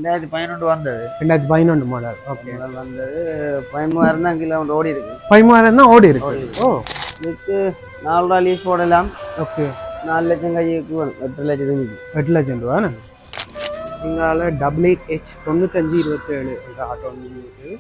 2011 வந்தது. 2011 model. Okay. Model வந்தது. 13,000 தான் கிலோமீட்டர் ஓடி இருக்கு. 13,000 தான் ஓடி இருக்கு. ஓ, இதுக்கு 4 ரூபா லீஸ் போடலாம். ஓகே. 4 லட்சம் கைக்கு 8 லட்சம். 8 லட்சம் ரூபாண்ணே. இங்கால WH 9527 என்ற ஆட்டோ இருக்குது.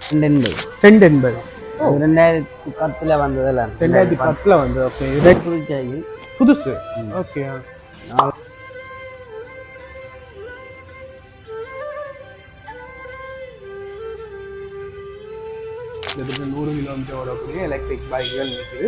280. 2010 வந்ததுல 2010 வந்து. ஓகே. இது புதுசு. ஓகே. கிட்டத்தட்ட 100 கிலோமீட்டர் ஓடக்கூடிய எலக்ட்ரிக் பைக்குகள் இருக்குது.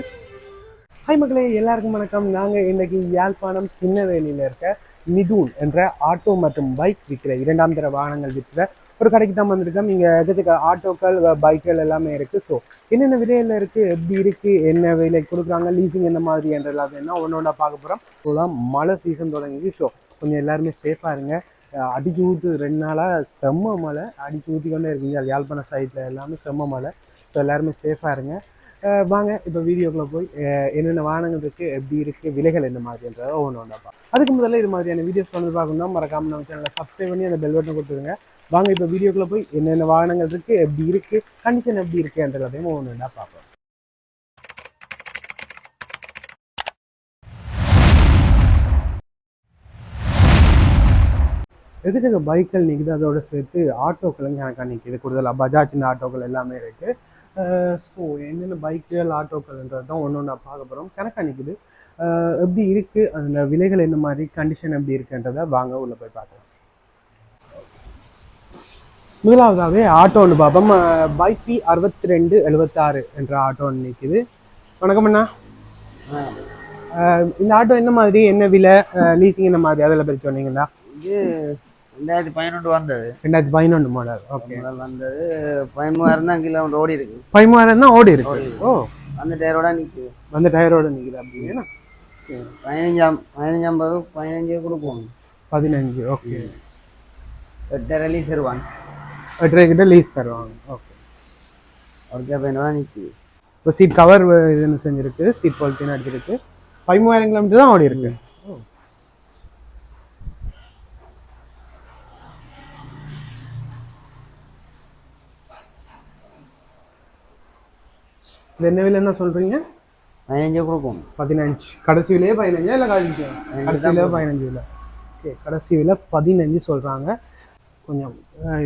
ஹாய் மக்களே, எல்லாருக்கும் வணக்கம். நாங்கள் இன்னைக்கு யாழ்ப்பாணம் சின்னவேலியில் இருக்க மிதுன் என்ற ஆட்டோ மற்றும் பைக் விற்கிற 2ஆம் தர வாகனங்கள் விற்கிற ஒரு கடைக்கு தான் வந்திருக்கோம். இங்கே எதுக்கு ஆட்டோக்கள் பைக்குகள் எல்லாமே இருக்குது. ஸோ என்னென்ன விலையில் இருக்குது, எப்படி இருக்குது, என்ன விலை கொடுக்குறாங்க, லீசிங் என்ன மாதிரி என்ற எல்லாத்தையும் ஒன்றா பார்க்க போகிறோம். இப்போலாம் மழை சீசன் தொடங்கிது. ஸோ கொஞ்சம் எல்லாருமே சேஃபாக இருங்க. அடிச்சு ஊற்று 2 நாளாக செம்ம மழை அடிச்சு ஊற்றி கொண்டே இருக்குங்க. யாழ்ப்பாணம் சைடில் எல்லாமே செம்ம மழை. ஸோ எல்லாருமே சேஃபாக இருங்க. வாங்க இப்போ வீடியோக்குள்ளே போய் என்னென்ன வாகனங்கள் இருக்குது, எப்படி இருக்குது, விலைகள் என்ன மாதிரின்றதை ஒவ்வொன்றா. அதுக்கு முதல்ல இது மாதிரியான வீடியோஸ் வந்து பார்க்கணும்னா மறக்காமல் நம்ம சேனலை சப்ஸ்கிரைப் பண்ணி அந்த பெல் பட்டன் கொடுத்துருங்க. வாங்க இப்போ வீடியோக்குள்ளே போய் என்னென்ன வாகனங்கள் இருக்குது, எப்படி இருக்குது, கண்டிஷன் எப்படி இருக்குன்ற எல்லாத்தையும் ஒவ்வொன்றா பார்ப்போம். எதுக்கு பைக்கள் நிற்குது, அதோட சேர்த்து ஆட்டோக்களும் கணக்காக நிற்கிது. கூடுதலாக பஜாஜின் ஆட்டோக்கள் எல்லாமே இருக்குது. ஸோ என்னென்ன பைக்குகள் ஆட்டோக்கள்ன்றது தான் ஒன்று பார்க்க போகிறோம். கணக்காக நிற்குது, எப்படி இருக்குது, அந்த விலைகள் என்ன மாதிரி, கண்டிஷன் எப்படி இருக்குன்றதை வாங்க உள்ளே போய் பார்க்கலாம். முதலாவதாகவே ஆட்டோ ஒன்று பார்ப்போம். பைக் 6276 என்ற ஆட்டோ ஒன்று நிற்குது. வணக்கம் அண்ணா. இந்த ஆட்டோ என்ன மாதிரி, என்ன விலை, லீசிங் என்ன மாதிரி, அதில் பற்றி சொன்னீங்களா? இது 2011 வந்தது. 2011 மாடல். ஓகே. மாடல் வந்தது. 13,000 தான் கிலோமீட்டர் ஓடி இருக்கு. 13,000 தான் ஓடி இருக்கு. ஓ, அந்த டயரோட நிற்குது. அந்த டயரோட நிற்குது அப்படின்னா 15 கொடுப்போம். 15. ஓகே. 8 லீஸ் தருவாங்க. 8 கிட்ட லீஸ் தருவாங்க. ஓகே. ஒரு கேப் நிற்குது. இப்போ சீட் கவர் இதுன்னு செஞ்சிருக்கு, சீட் பாலித்தின்னு அடிச்சிருக்கு. 13,000 கிலோமீட்டர் தான் ஓடி இருக்கு. என்ன விலை என்ன சொல்றீங்க? 15 கொடுப்போம். 15. கடைசி விலையே 15 இல்லை? கடைசி விலை 15 விலை. ஓகே, கடைசி விலை 15 சொல்றாங்க. கொஞ்சம்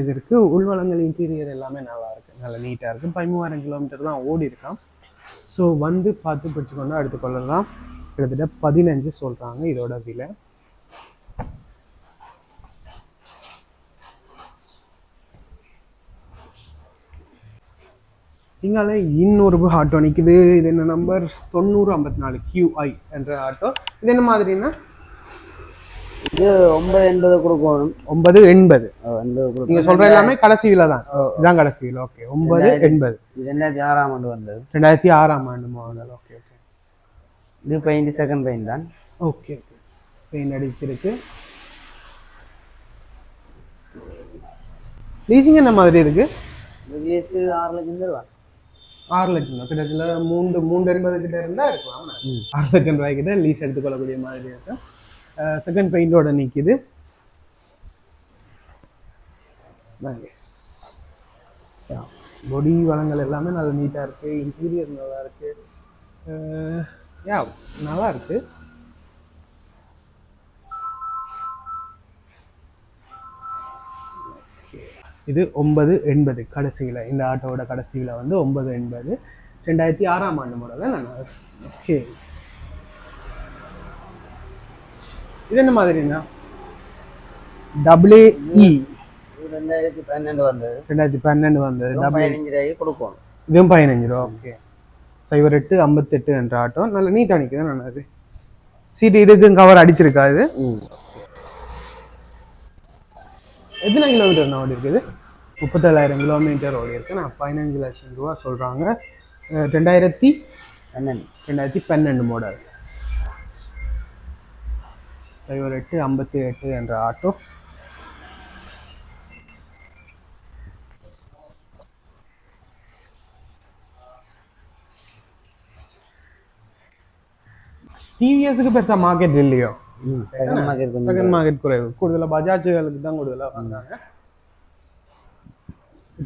இது இருக்கு. உள்வளங்கள் இன்டீரியர் எல்லாமே நல்லா இருக்கு, நல்லா நீட்டாக இருக்கு. 13,000 கிலோமீட்டர் தான் ஓடி இருக்கான். ஸோ வந்து பார்த்து பிடிச்சிக்கொண்டு எடுத்துக்கொள்ளலாம். கிட்டத்தட்ட 15 சொல்றாங்க இதோட விலை. இங்கால இன்னொரு ஆட்டோ நிற்குது. இது என்ன நம்பர்? 9054 QI என்ற ஆட்டோ. இது என்ன மாதிரின்னா? இது 980 கொடுக்கணும். 980. நீங்க சொல்ற எல்லாமே கடைசி விலை தான். இதான் கடைசி விலை. ஓகே. 980. 2006ஆம் ஆண்டு வந்தது. 2006ஆம் ஆண்டு மாடல். ஓகே. ஓகே. இது பெயிண்ட் செகண்ட் பெயிண்ட் தான். ஓகே. பெயிண்ட் அடிச்சிருக்கு. லீசிங் என்ன மாதிரி இருக்கு? லீஸ் 6 லட்சம் தருவாங்க. 6 லட்சம் தான். கிட்டத்தட்ட 380 கிட்ட இருந்தா இருக்கலாம். 6 லட்சம் ரூபாய் கிட்ட லீஸ் எடுத்துக்கொள்ளக்கூடிய மாதிரி இருக்கு. செகண்ட் பெயிண்டோட நிற்கிது. பொடி வளங்கள் எல்லாமே நல்லா நீட்டாக இருக்கு. இன்டீரியர் நல்லா இருக்கு. நல்லா இருக்கு. இது 980 கடைசியில். இந்த ஆட்டோவோட கடைசியில் வந்து 980. 2006ஆம் ஆண்டு மாடல். ஓகே. இது என்ன மாதிரினா? WE 2012 வந்தது. 2012 வந்தது. 15 ரூபாய்க்கு கொடுப்போம். இதுவும் 15 ரூபா. ஓகே. 0858 என்ற ஆட்டோ நல்ல நீட்டாக நிற்குது. நல்லது. சீட்டு இதுக்கும் கவர் அடிச்சிருக்கா? இது எத்தனை கிலோமீட்டர் ஓடி இருக்குது? 37,000 கிலோமீட்டர் ஓடி இருக்கு. நான் 15 லட்சம் ரூபா சொல்றாங்க. 2012 மாடல். 0858 என்ற ஆட்டோ. டிவிஎஸ்க்கு பெருசா மார்க்கெட் இல்லையோ? செகண்ட் மார்க்கெட் கொஞ்சம் செகண்ட் மார்க்கெட் குறைவு, கூடுதலாக பஜாஜுகளுக்கு தான் கூடுதலாக வாங்குறாங்க.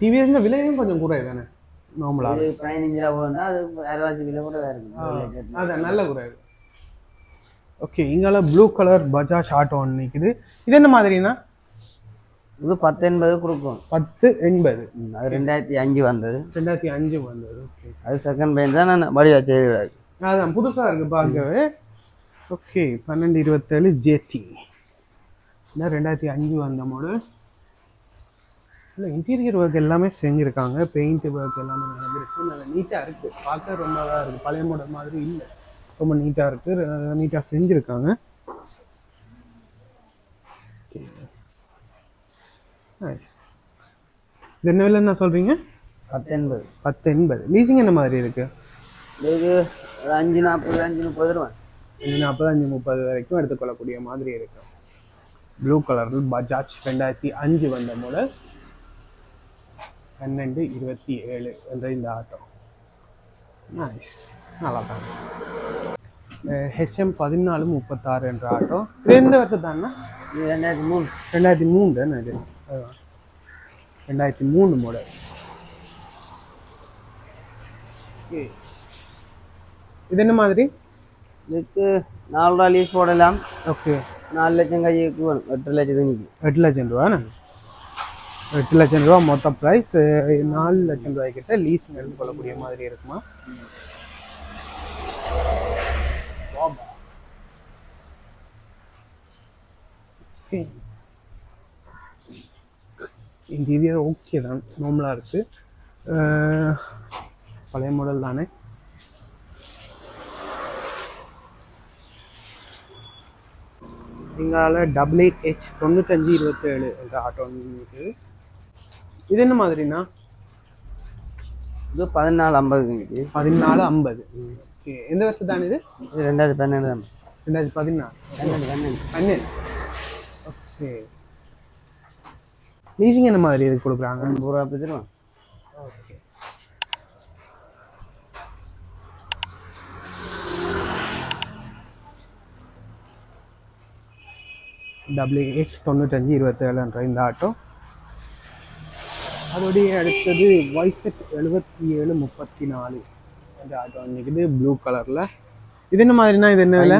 டிவிஎஸ்ல விலையும் கொஞ்சம் குறைவு தானே நார்மலாக. 15 போனா அது அரைவாசி விலை கூட இருக்கு. அதான் நல்ல குறைவு. ஓகே, இங்கால ப்ளூ கலர் பஜாஜ் ஆட்டோ ஒன்று நிற்குது. இது என்ன மாதிரினா? இது 1080 கொடுக்கும். 1080. அது 2005 வந்தது. 2005 வந்தது. ஓகே, அது செகண்ட் பெயின் தான். நான் வடிவா செய்து அதான் புதுசாக இருக்குது பார்க்கவே. Okay, 1227 JD. இல்லை 2005 வந்த மாடல். இல்லை இன்டீரியர் ஒர்க் எல்லாமே செஞ்சுருக்காங்க. பெயிண்ட் ஒர்க் எல்லாமே நடந்துருக்கு. நல்லா நீட்டாக இருக்குது. பார்க்க ரொம்ப இதாக இருக்குது. பழைய மாடல் மாதிரி இல்லை, ரொம்ப நீட்டாக இருக்குது. நீட்டாக செஞ்சுருக்காங்க. இது என்ன விலை என்ன சொல்கிறீங்க? 1080. 1080. லீசிங் என்ன மாதிரி இருக்குது? இதுக்கு 540 530 ரூபா. 540 530 வரைக்கும் எடுத்துக்கொள்ளக்கூடிய மாதிரி இருக்கு. ப்ளூ கலரில் பஜாஜ் 2005 வந்த மாடல். 1227 என்ற இந்த ஆட்டோ நைஸ், நல்லா தான். HM 1436 என்ற ஆட்டோ. இது எந்த வருஷம் தானே? 2003. 2003 தானே இது? 2003 மாடல். இது என்ன மாதிரி? இதுக்கு 4 ரூபா லீஸ் போடலாம். ஓகே, 4 லட்சம் கைக்கு வேணும். 8 லட்சத்துக்கு 8 லட்சம் ரூபாண்ணே. 8 லட்சம் ரூபா மொத்த ப்ரைஸ். 4 லட்சம் ரூபாய் கிட்ட லீஸிங் எடுத்துக்கொள்ளக்கூடிய மாதிரி இருக்குமா? இன்டீரியர் ஓகே தான், நார்மலாக இருக்குது. பழைய மாடல் தானே. இங்கால WH 9527 என்ற ஆட்டோ இருக்குது. இது என்ன மாதிரினா? இது 1450. 1450. ஓகே, எந்த வருஷம் தானே இது? 2012. 2014. ஓகே, லீசிங் என்ன மாதிரி இதுக்கு கொடுக்குறாங்க? 50 ரூபா பத்திரம். ஓகே, WH 9527 என்ற இந்த ஆட்டோ. அதோடைய அடுத்தது YZ 7734 இந்த ஆட்டோ நிற்குது ப்ளூ கலரில். இது என்ன மாதிரினா? இது என்ன விலை?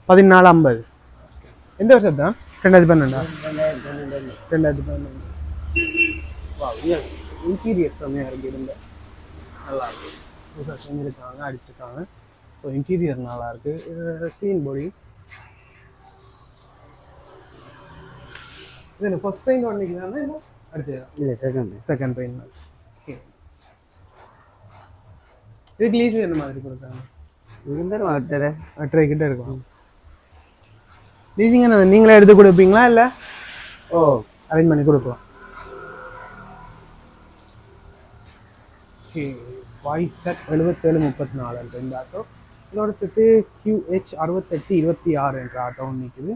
1450. எந்த வருஷம் தான்? 2012. 2012. இன்டீரியர் செம்மையாக இருக்குது. இருந்த நல்லா இருக்கு, புதுசாக செஞ்சுருக்காங்க, அடிச்சிருக்காங்க. ஸோ இன்டீரியர் நல்லா இருக்கு. சீன் பாடி இது ஃபர்ஸ்ட் பெயிண்ட் பண்ணிக்கலாம்னா இல்லை அடுத்தது? இல்லை, செகண்ட் பெயிண்ட். ஓகே, இதுக்கு லீஸ் என்ன மாதிரி கொடுக்குறாங்க? 8 கிட்ட இருக்கும். லீசிங் என்ன நீங்களே எடுத்து கொடுப்பீங்களா இல்லை? ஓ, அரேஞ்ச் பண்ணி கொடுக்கலாம். ஓகே, YZ 7734 இந்த ஆட்டோ. இதோட சேர்த்து QH 6826 என்ற ஆட்டோ நிற்குது.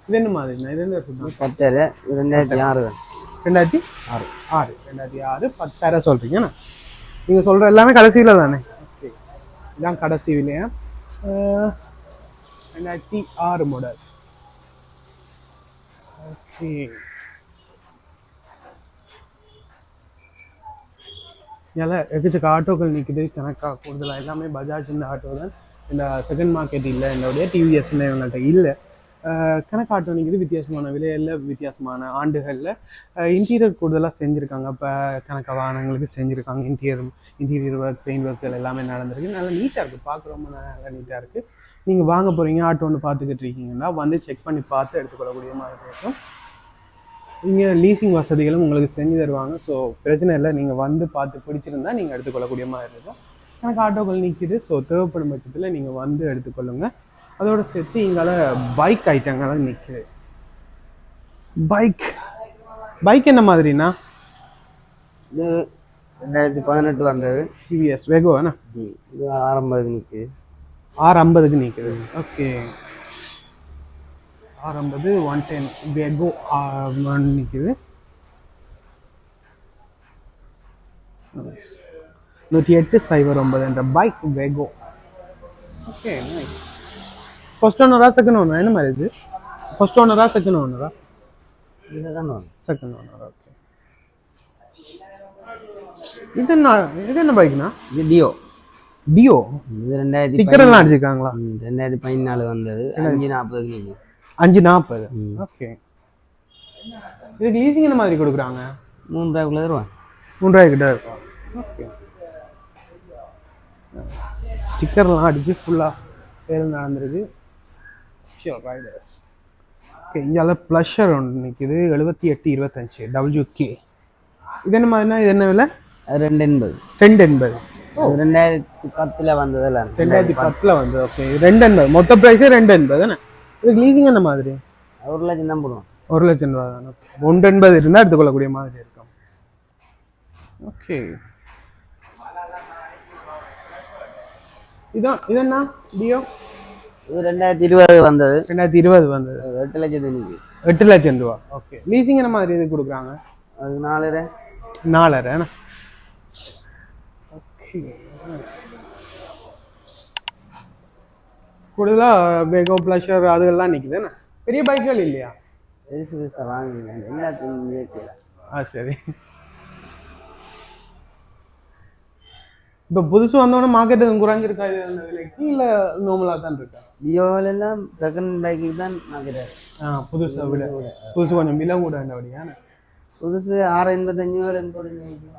இது என்ன மாதிரிண்ணா? இது எந்த வருஷம்? 10. 2006. 2006. 2006 10,000 சொல்கிறீங்கண்ணா. நீங்கள் சொல்கிற எல்லாமே கடைசியில் தானே? ஓகே, இதான் கடைசி விலையா? 2006 மாடல். ஓகே, இதெல்லாம் எக்கச்சக்க ஆட்டோக்கள் நிற்குது கணக்காக. கூடுதலாக எல்லாமே பஜாஜ் இந்த ஆட்டோ தான். இந்த செகண்ட் மார்க்கெட் இல்லை, என்னுடைய டிவிஎஸ் இவங்கள்ட்ட இல்லை. கணக்கு ஆட்டோ நிற்குது. வித்தியாசமான விலையில், வித்தியாசமான ஆண்டுகளில் இன்டீரியர் கூடுதலாக செஞ்சுருக்காங்க. இப்போ கணக்கு வாகனங்களுக்கு செஞ்சுருக்காங்க. இன்டீரியர் ஒர்க், பெயிண்ட் ஒர்க்குகள் எல்லாமே நடந்திருக்கு. நல்லா நீட்டாக இருக்குது, பார்க்க ரொம்ப நல்லா நீட்டாக இருக்குது. நீங்கள் வாங்க போகிறீங்க, ஆட்டோ ஒன்று பார்த்துக்கிட்டு இருக்கீங்கன்னா வந்து செக் பண்ணி பார்த்து எடுத்துக்கொள்ளக்கூடிய மாதிரி இருக்கும். இங்கே லீசிங் வசதிகளும் உங்களுக்கு செஞ்சு தருவாங்க. ஸோ பிரச்சனை இல்லை, நீங்கள் வந்து பார்த்து பிடிச்சிருந்தா நீங்கள் எடுத்துக்கொள்ளக்கூடிய மாதிரி இருக்கும். எனக்கு ஆட்டோக்கள் நிற்கிது. ஸோ தேவைப்படும் பட்சத்தில் நீங்கள் வந்து எடுத்துக்கொள்ளுங்கள். அதோடு சேர்த்து இங்கால பைக் ஐட்டங்கள்லாம் நிற்குது. பைக் என்ன மாதிரினா? இது 2018 வந்தது. டிவிஎஸ் வேகோ என்ன? இது 650 நிற்குது. 650 நிற்குது. ஓகே, 650 110 வேகோ நிற்குது. 10809 என்ற bike Wego. Okay, nice. First ஓனரா செகண்ட் ஓனரா என்ன மாதிரி இது? ஃபர்ஸ்ட் ஓனரா செகண்ட் ஓனரா? இதுதான் வரும். Second owner. ஓகே. இது என்ன பைக்னா? இது டியோ. டியோ. இது 2014 ஸ்டிக்கர் எல்லாம் அடிச்சிருக்காங்களா? 2014 வந்தது. 540 நீங்க. 540. ஓகே. இதுக்கு லீசிங் என்ன மாதிரி கொடுக்குறாங்க? 3 ரூபாய்க்குள்ள தருவான். 3 ரூபாய் கிட்ட இருக்கும். ஓகே. ஸ்டிக்கர்லாம் அடிச்சு ஃபுல்லாக சேல் நடந்துருக்கு. Sure Riders. ஓகே, இங்கே ப்ளஷர் ஒன்று நிற்கிது 7825 WK. இது என்ன மாதிரினா இது என்ன விலை? 280. 280. 2010 வந்ததில்ல. 2010 வந்தது. ஓகே, 280. மொத்த ப்ரைஸே 280 தானே? இதுக்கு லீசிங் என்ன மாதிரி? 1 லட்சம் தான் போடுவோம். 1 லட்சம் ரூபா தானே? 180 இருந்தால் எடுத்துக்கொள்ளக்கூடிய மாதிரி இருக்கும். ஓகே. இது என்ன டியோ? இது 2020 வந்தது. 2020 வந்தது. 8 லட்சம் நீங்க. 8 லட்சம் ரூபா. ஓகே. லீசிங் என்ன மாதிரி இது கொடுக்குறாங்க? அது 4.5. 4.5. ஓகே. கூடுதலாக வேகோ ப்ளஷர் அதுகள்லாம் நிற்குது. பெரிய பைக்குகள் இல்லையா? பெருசு வாங்குங்க எல்லாத்தையும். சரி. இப்போ புதுசு வந்தோடனே மார்க்கெட் எதுவும் குறைஞ்சிருக்கா இது அந்த விலைக்கு இல்லை நார்மலாக தான் இருக்கா? டியோவெல்லாம் செகண்ட் பைக்கு தான் மார்க்கெட். புதுசை விட புதுசு கொஞ்சம் விலை கூட அப்படியா? புதுசு 685 ஒரு 85.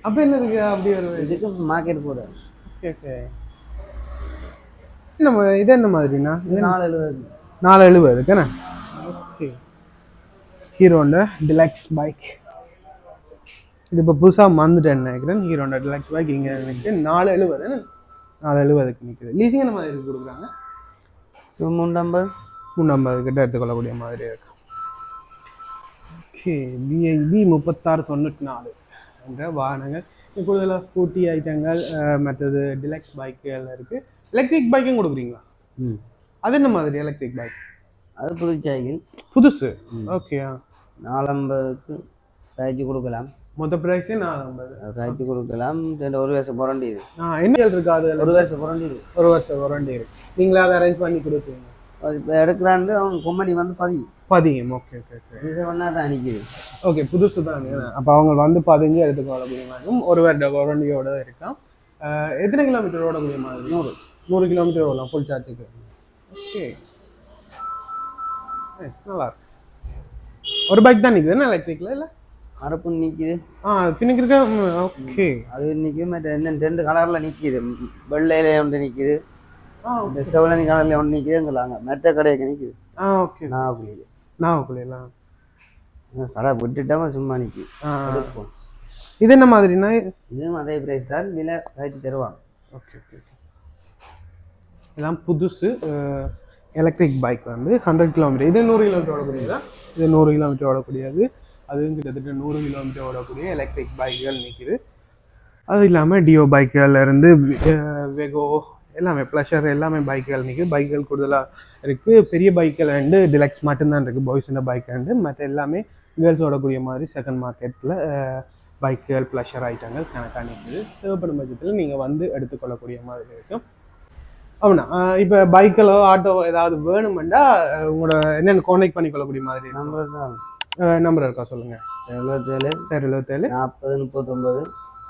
அப்போ என்னதுக்கு அப்படி வருது? இதுக்கு மார்க்கெட் கூட. Okay okay. நம்ம இது என்ன மாதிரினா? 470. 470 ஓகே. ஹீரோண்ட டிலக்ஸ் பைக் இது இப்போ புதுசாக வந்துட்டேன் நினைக்கிறேன். ஹீரோண்ட டிலக்ஸ் பைக் இங்கே எனக்கு 470. 470க்கு நிற்குது. லீசிங் என்ன மாதிரி கொடுக்குறாங்க? 350 கிட்ட எடுத்துக்கொள்ளக்கூடிய மாதிரி இருக்கு. ஓகே. BIB 3694 என்ற வாகனங்கள் கூடுதலாக ஸ்கூட்டி ஐட்டங்கள் மற்றது டிலக்ஸ் பைக்குகள் இருக்குது. எலக்ட்ரிக் பைக்கும் கொடுக்குறீங்களா? அது என்ன மாதிரி எலக்ட்ரிக் பைக்? அது புது சைக்கிள். புதுசு. ஓகே. 450க்கு தயாரிச்சு கொடுக்கலாம். மொத்த ப்ரைஸே 450 தயாரிச்சு கொடுக்கலாம். 1 வருஷம் வாரண்டி இது. என்ன இருக்கா? அது 1 வருஷம் வாரண்டி இது. 1 வருஷம் வாரண்டி இருக்கு. நீங்களா அதை அரேஞ்ச் பண்ணி கொடுப்பீங்க? இப்போ எடுக்கிறாண்டு அவங்க கம்பெனி வந்து பதியும். Okay okay okay. இது ஒன்றா தான் அனுப்பிது. ஓகே, புதுசு தான். அப்போ அவங்க வந்து 15 எடுத்துக்கொள்ளக்கூடிய மாதிரி 1 வருட வாரண்டியோட தான் இருக்கான். எத்தனை கிலோமீட்டர் ஓடக்கூடிய மாதிரி? 100 கிலோமீட்டர் ஓடலாம் ஃபுல் சார்ஜுக்கு. ஓகே, நல்லா இருக்கு. ஒரு பைக் தான் நிற்குது எலக்ட்ரிக்கில் இல்லை? அரப்பு நிற்கிது. பின்னுக்கு இருக்க. ஓகே, அது நிற்கிது. மற்ற என்ன 2 கலரில் நிற்கிது. வெள்ளையில ஒன்று நிற்கிது, இந்த செவலனி கலரில் ஒன்று நிற்கிதுங்களாங்க. மெத்த கடைக்கு நிற்கிது. ஓகே. நாகக்குழியெல்லாம் கடை விட்டுட்டாம சும்மா நிற்கிது. இது என்ன மாதிரினா? இதுவும் அதே பிரைஸ் தான், விலை கழிச்சு தருவாங்க. Okay okay. இதெல்லாம் புதுசு எலக்ட்ரிக் பைக் வந்து 100 கிலோமீட்டர். இது 100 கிலோமீட்டர் ஓடக்கூடியதா? இது 100 கிலோமீட்டர் ஓடக்கூடியது. அதுவும் கிட்டத்தட்ட 100 கிலோமீட்டர் ஓடக்கூடிய எலக்ட்ரிக் பைக்குகள் நிற்கிது. அது இல்லாமல் டியோ பைக்குகள்லேருந்து வெகோ எல்லாமே ப்ளஷர் எல்லாமே பைக்குகள் நிற்கிது. பைக்குகள் கூடுதலாக இருக்குது. பெரிய பைக்கில் வந்து டிலக்ஸ் மட்டும்தான் இருக்குது. பாய்ஸோட பைக் வந்து மற்ற எல்லாமே கேர்ள்ஸ் ஓடக்கூடிய மாதிரி செகண்ட் மார்க்கெட்டில் பைக்குகள் ப்ளஷர் ஐட்டங்கள் கணக்காக நிற்குது. தேவைப்படும் பட்சத்தில் நீங்கள் வந்து எடுத்துக்கொள்ளக்கூடிய மாதிரி இருக்கும். அப்படின்னா இப்போ பைக்கிலோ ஆட்டோ ஏதாவது வேணுமெண்டா உங்களோட என்னென்ன கான்டெக்ட் பண்ணிக்கொள்ளக்கூடிய மாதிரி நம்பர் இருக்கா சொல்லுங்கள். 77 40 39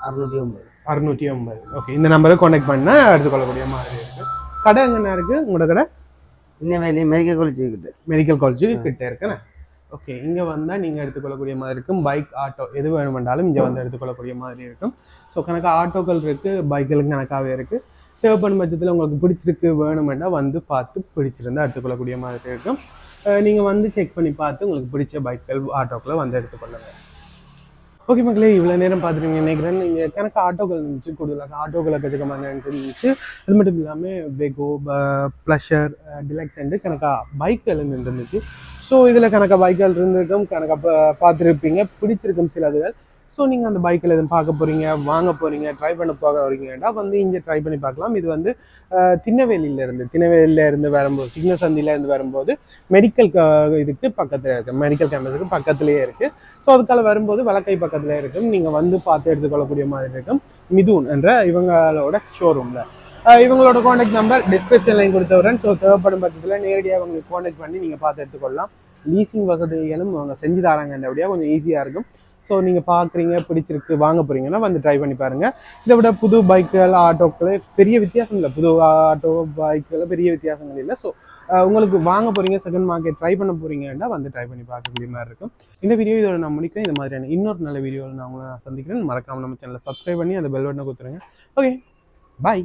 609. ஓகே, இந்த நம்பரை கான்டெக்ட் பண்ணால் எடுத்துக்கொள்ளக்கூடிய மாதிரி இருக்குது. கடை எங்கன்னா இருக்குது உங்களோட கடை? இன்னும் மெடிக்கல் காலேஜ் கிட்ட இருக்குண்ணே. ஓகே, இங்கே வந்தால் நீங்கள் எடுத்துக்கொள்ளக்கூடிய மாதிரி இருக்கும். பைக் ஆட்டோ எது வேணுமென்றாலும் இங்கே வந்து எடுத்துக்கொள்ளக்கூடிய மாதிரி இருக்கும். ஸோ கணக்காக ஆட்டோக்கள் இருக்குது, பைக்குகளுக்கு கணக்காகவே இருக்குது. தேவைப்படும் பட்சத்தில் உங்களுக்கு பிடிச்சிருக்கு வேணுமெண்டா வந்து பார்த்து பிடிச்சிருந்தா எடுத்துக்கொள்ளக்கூடிய மாதிரி இருக்கும். நீங்கள் வந்து செக் பண்ணி பார்த்து உங்களுக்கு பிடிச்ச பைக்குகள் ஆட்டோக்களை வந்து எடுத்துக்கொள்ளுங்க. ஓகே மக்களே, இவ்வளோ நேரம் பார்த்துருங்க நினைக்கிறேன். நீங்கள் கணக்கு ஆட்டோக்கள் இருந்துச்சு, கூடுதலாக ஆட்டோக்களை கற்றுக்கமாக இருந்துச்சு. அது மட்டும் இல்லாமல் வெகோ ப்ளஷர் டிலக்ஸ் அண்டு கணக்காக பைக்குகள் இருந்துச்சு. ஸோ இதில் கணக்காக பைக்குகள் இருந்திருக்கும், கணக்காக பார்த்துருப்பீங்க, பிடிச்சிருக்கும் சிலதுகள். ஸோ நீங்கள் அந்த பைக்கில் எதுவும் பார்க்க போகிறீங்க, வாங்க போகிறீங்க, ட்ரை பண்ண போக வரீங்கன்னா வந்து இங்கே ட்ரை பண்ணி பார்க்கலாம். இது வந்து திண்ணவேலியிலேருந்து வரும்போது, சிக்ன சந்தியிலேருந்து வரும்போது மெடிக்கல் இதுக்கு பக்கத்தில் இருக்குது, மெடிக்கல் கேம்பஸுக்கு பக்கத்துலேயே இருக்குது. ஸோ அதுக்கால வரும்போது வலக்கை பக்கத்தில் இருக்கும். நீங்கள் வந்து பார்த்து எடுத்துக்கொள்ளக்கூடிய மாதிரி இருக்கும். மிதுன் என்ற இவங்களோட ஷோரூமில். இவங்களோட காண்டாக்ட் நம்பர் டிஸ்கிரிப்ஷன்லையும் கொடுத்தவரேன். ஸோ தேவைப்படும் பட்சத்தில் நேரடியாக அவங்களுக்கு காண்டாக்ட் பண்ணி நீங்கள் பார்த்து எடுத்துக்கொள்ளலாம். லீசிங் வசதிகளும் அவங்க செஞ்சு தராங்கன்றபடியாக கொஞ்சம் ஈஸியாக இருக்கும். ஸோ நீங்கள் பார்க்குறீங்க, பிடிச்சிருக்கு, வாங்க போகிறீங்கன்னா வந்து ட்ரை பண்ணி பாருங்கள். இதை விட புது பைக்குகள், ஆட்டோக்கள் பெரிய வித்தியாசம் இல்லை. புது ஆட்டோ பைக்குகள் பெரிய வித்தியாசங்கள் இல்லை. ஸோ உங்களுக்கு வாங்க போகிறீங்க, செகண்ட் மார்க்கெட் ட்ரை பண்ண போகிறீங்கன்னா வந்து ட்ரை பண்ணி பார்க்கக்கூடிய மாதிரி இருக்கும். இந்த வீடியோ இதோட நான் முடிக்கிறேன். இந்த மாதிரியான இன்னொரு நல்ல வீடியோவில் நான் உங்களை சந்திக்கிறேன். மறக்காமல் நம்ம சேனலை சப்ஸ்கிரைப் பண்ணி அந்த பெல் பட்டனை கொடுத்துருங்க. ஓகே, பாய்.